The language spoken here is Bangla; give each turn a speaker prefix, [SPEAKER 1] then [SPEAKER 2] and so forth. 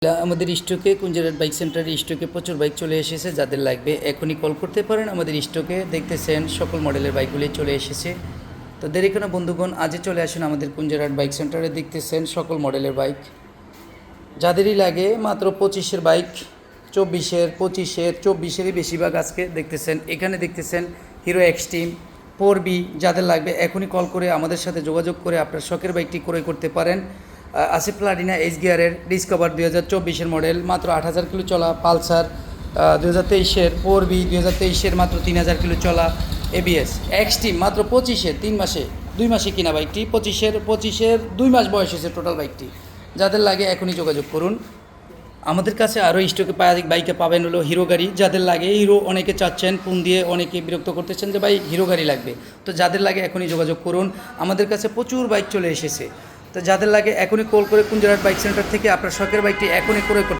[SPEAKER 1] আমাদের স্টকে কুঞ্জরাট বাইক সেন্টারের স্টকে প্রচুর বাইক চলে এসেছে। যাদের লাগবে এখনই কল করতে পারেন। আমাদের স্টকে দেখতেছেন সকল মডেলের বাইকগুলি চলে এসেছে। তো দেরি কোনো বন্ধুগণ, আজই চলে আসুন আমাদের কুঞ্জরাট বাইক সেন্টারে। দেখতেছেন সকল মডেলের বাইক, যাদেরই লাগে মাত্র 25-এর বাইক, 24-এর, 25-এর, 24-এরই বেশিরভাগ আজকে দেখতেছেন। এখানে দেখতেছেন হিরো এক্সট্রিম 4B। যাদের লাগবে এখনই কল করে আমাদের সাথে যোগাযোগ করে আপনার শখের বাইকটি ক্রয় করতে পারেন। আছে প্লাটিনা এইচ গিয়ারের ডিসকভার 2024-এর মডেল, মাত্র 8,000 কিলো চলা। পালসার 2023-এর 4B 2023-এর মাত্র 3,000 কিলো চলা। এবিএস এক্সট্রিম মাত্র 25-এর 2 মাসে কিনা বাইকটি, 25-এর 2 মাস বয়স হয়েছে টোটাল বাইকটি। যাদের লাগে এখনই যোগাযোগ করুন। আমাদের কাছে আরও স্টকে বাইকে পাবেন হলো হিরো গাড়ি। যাদের লাগে হিরো, অনেকে চাচ্ছেন ফোন দিয়ে, অনেকে বিরক্ত করতেছেন যে ভাই হিরো গাড়ি লাগবে, তো যাদের লাগে এখনই যোগাযোগ করুন। আমাদের কাছে প্রচুর বাইক চলে এসেছে। তো যাদের লাগে এখনই কল করে কুঞ্জরাট বাইক সেন্টার থেকে আপনার শখের বাইকটি এখনই ক্রয় করতে